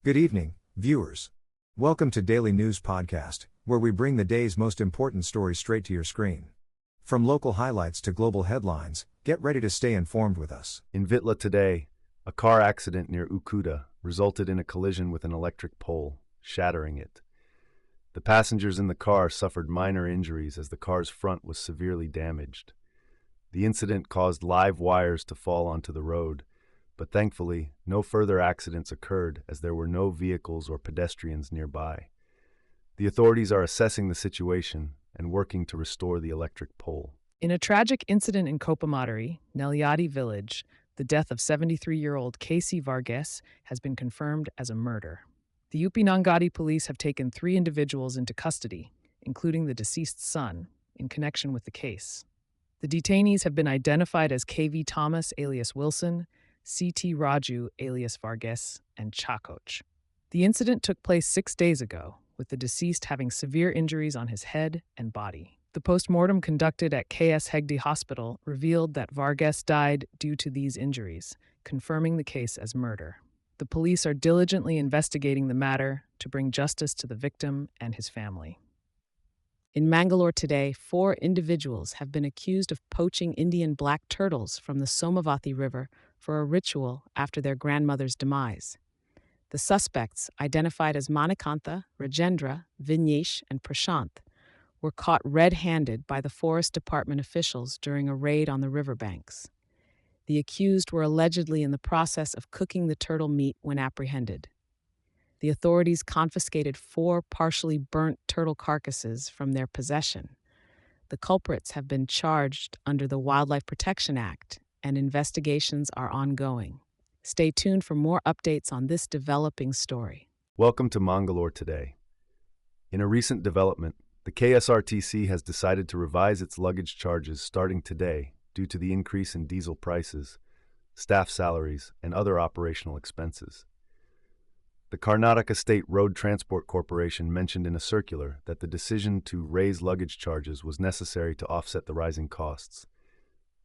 Good evening, viewers. Welcome to Daily News Podcast, where we bring the day's most important stories straight to your screen. From local highlights to global headlines, get ready to stay informed with us. In Vitla today, a car accident near Ukuda resulted in a collision with an electric pole, shattering it. The passengers in the car suffered minor injuries as the car's front was severely damaged. The incident caused live wires to fall onto the road, but thankfully, no further accidents occurred as there were no vehicles or pedestrians nearby. The authorities are assessing the situation and working to restore the electric pole. In a tragic incident in Kopamadari, Nelyadi village, the death of 73-year-old KC Vargas has been confirmed as a murder. The Upinangadi police have taken 3 individuals into custody, including the deceased's son, in connection with the case. The detainees have been identified as KV Thomas alias Wilson, CT Raju alias Vargas, and Chakoch. The incident took place 6 days ago, with the deceased having severe injuries on his head and body. The post-mortem conducted at KSRTC Hospital revealed that Vargas died due to these injuries, confirming the case as murder. The police are diligently investigating the matter to bring justice to the victim and his family. In Mangalore today, 4 individuals have been accused of poaching Indian black turtles from the Somavati River for a ritual after their grandmother's demise. The suspects, identified as Manikantha, Rajendra, Vignesh, and Prashant, were caught red-handed by the Forest Department officials during a raid on the riverbanks. The accused were allegedly in the process of cooking the turtle meat when apprehended. The authorities confiscated 4 partially burnt turtle carcasses from their possession. The culprits have been charged under the Wildlife Protection Act, and investigations are ongoing. Stay tuned for more updates on this developing story. Welcome to Mangalore today. In a recent development, the KSRTC has decided to revise its luggage charges starting today due to the increase in diesel prices, staff salaries, and other operational expenses. The Karnataka State Road Transport Corporation mentioned in a circular that the decision to raise luggage charges was necessary to offset the rising costs.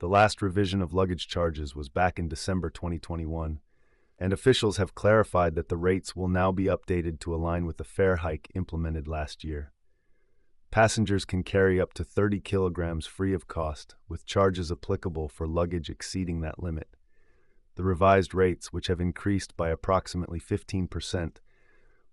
The last revision of luggage charges was back in December 2021, and officials have clarified that the rates will now be updated to align with the fare hike implemented last year. Passengers can carry up to 30 kilograms free of cost, with charges applicable for luggage exceeding that limit. The revised rates, which have increased by approximately 15%,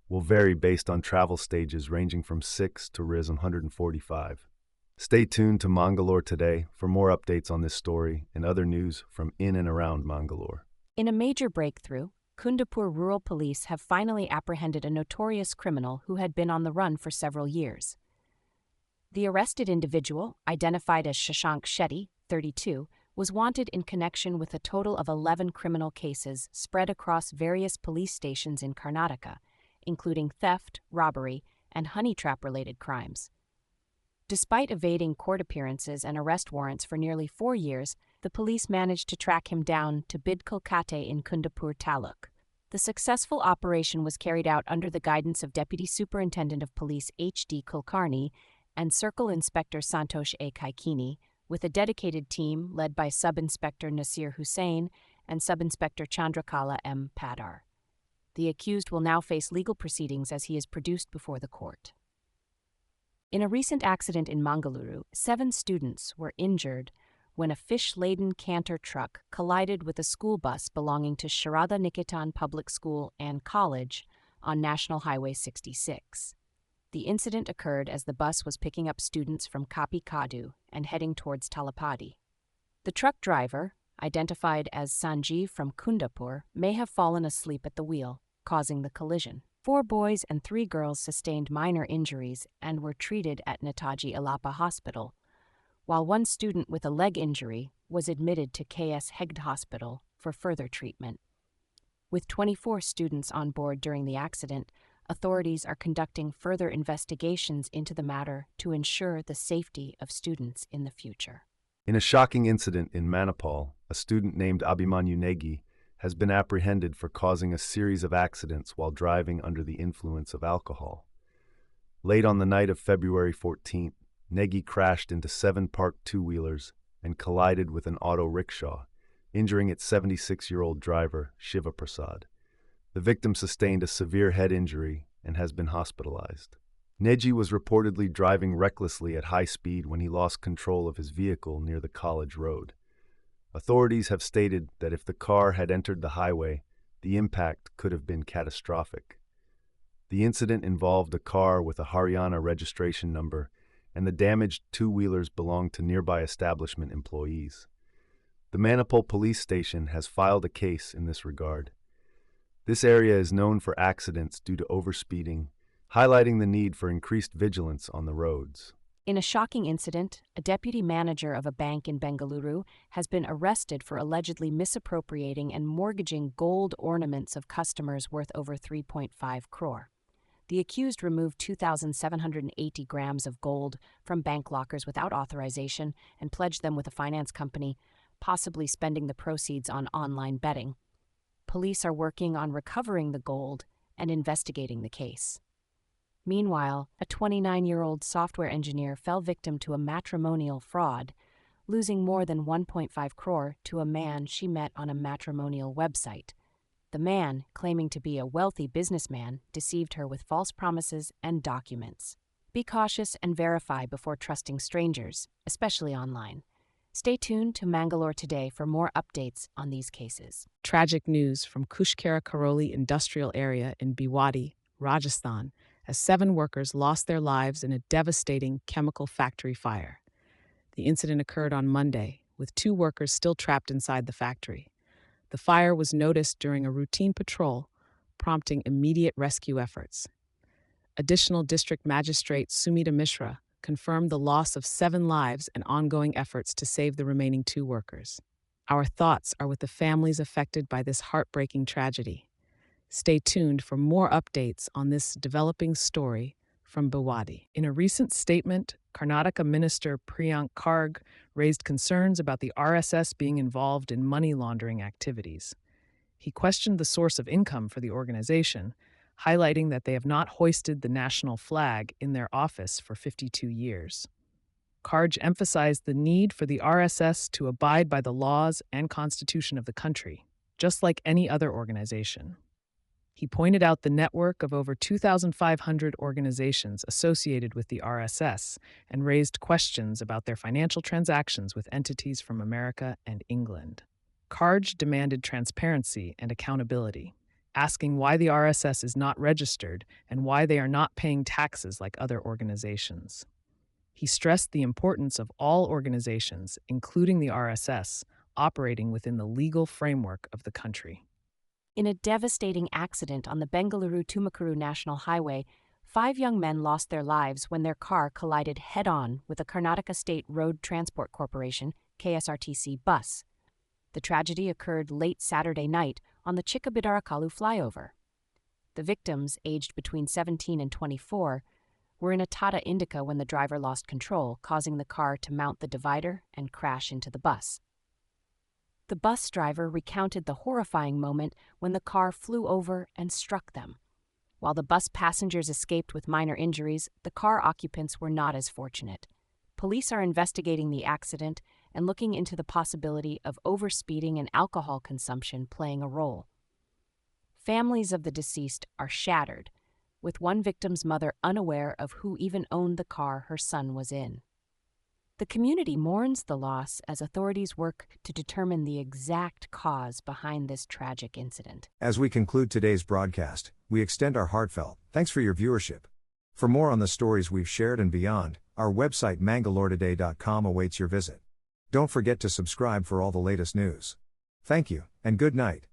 will vary based on travel stages ranging from 6 to Rs 145. Stay tuned to Mangalore today for more updates on this story and other news from in and around Mangalore. In a major breakthrough, Kundapur rural police have finally apprehended a notorious criminal who had been on the run for several years. The arrested individual, identified as Shashank Shetty, 32, was wanted in connection with a total of 11 criminal cases spread across various police stations in Karnataka, including theft, robbery, and honey trap-related crimes. Despite evading court appearances and arrest warrants for nearly 4 years, the police managed to track him down to Bidkolkate in Kundapur Taluk. The successful operation was carried out under the guidance of Deputy Superintendent of Police H.D. Kulkarni and Circle Inspector Santosh A. Kaikini, with a dedicated team led by Sub-Inspector Nasir Hussain and Sub-Inspector Chandrakala M. Padar. The accused will now face legal proceedings as he is produced before the court. In a recent accident in Mangaluru, 7 students were injured when a fish-laden canter truck collided with a school bus belonging to Sharada Niketan Public School and College on National Highway 66. The incident occurred as the bus was picking up students from Kapikad and heading towards Talapadi. The truck driver, identified as Sanjeev from Kundapur, may have fallen asleep at the wheel, causing the collision. 4 boys and 3 girls sustained minor injuries and were treated at Netaji Alapa Hospital, while 1 student with a leg injury was admitted to KSRTC Hospital for further treatment. With 24 students on board during the accident, authorities are conducting further investigations into the matter to ensure the safety of students in the future. In a shocking incident in Manipal, a student named Abhimanyu Negi has been apprehended for causing a series of accidents while driving under the influence of alcohol. Late on the night of February 14th, Negi crashed into 7 parked two-wheelers and collided with an auto rickshaw, injuring its 76-year-old driver, Shiva Prasad. The The victim sustained a severe head injury and has been hospitalized. Neji was reportedly driving recklessly at high speed when he lost control of his vehicle near the college road. Authorities have stated that if the car had entered the highway, the impact could have been catastrophic. The incident involved a car with a Haryana registration number, and the damaged two-wheelers belonged to nearby establishment employees. The Manipal police station has filed a case in this regard. This area is known for accidents due to overspeeding, highlighting the need for increased vigilance on the roads. In a shocking incident, a deputy manager of a bank in Mangaluru has been arrested for allegedly misappropriating and mortgaging gold ornaments of customers worth over 3.5 crore. The accused removed 2,780 grams of gold from bank lockers without authorization and pledged them with a finance company, possibly spending the proceeds on online betting. Police are working on recovering the gold and investigating the case. Meanwhile, a 29-year-old software engineer fell victim to a matrimonial fraud, losing more than 1.5 crore to a man she met on a matrimonial website. The man, claiming to be a wealthy businessman, deceived her with false promises and documents. Be cautious and verify before trusting strangers, especially online. Stay tuned to Mangalore Today for more updates on these cases. Tragic news from Kushkera Karoli Industrial Area in Bhiwadi, Rajasthan, as 7 workers lost their lives in a devastating chemical factory fire. The incident occurred on Monday, with 2 workers still trapped inside the factory. The fire was noticed during a routine patrol, prompting immediate rescue efforts. Additional District Magistrate Sumita Mishra confirmed the loss of 7 lives and ongoing efforts to save the remaining 2 workers. Our thoughts are with the families affected by this heartbreaking tragedy. Stay tuned for more updates on this developing story from Bhiwadi. In a recent statement, Karnataka Minister Priyank Kharge raised concerns about the RSS being involved in money laundering activities. He questioned the source of income for the organization, highlighting that they have not hoisted the national flag in their office for 52 years. Kharge emphasized the need for the RSS to abide by the laws and constitution of the country, just like any other organization. He pointed out the network of over 2,500 organizations associated with the RSS and raised questions about their financial transactions with entities from America and England. Kharge demanded transparency and accountability, asking why the RSS is not registered and why they are not paying taxes like other organizations. He stressed the importance of all organizations, including the RSS, operating within the legal framework of the country. In a devastating accident on the Bengaluru-Tumakuru National Highway, 5 young men lost their lives when their car collided head-on with a Karnataka State Road Transport Corporation, KSRTC, bus. The tragedy occurred late Saturday night on the Chikkabiddarakalu flyover. The victims, aged between 17 and 24, were in a Tata Indica when the driver lost control, causing the car to mount the divider and crash into the bus. The bus driver recounted the horrifying moment when the car flew over and struck them. While the bus passengers escaped with minor injuries, the car occupants were not as fortunate. Police are investigating the accident and looking into the possibility of overspeeding and alcohol consumption playing a role. Families of the deceased are shattered, with one victim's mother unaware of who even owned the car her son was in. The community mourns the loss as authorities work to determine the exact cause behind this tragic incident. As we conclude today's broadcast, we extend our heartfelt thanks for your viewership. For more on the stories we've shared and beyond, our website mangaloretoday.com awaits your visit. Don't forget to subscribe for all the latest news. Thank you, and good night.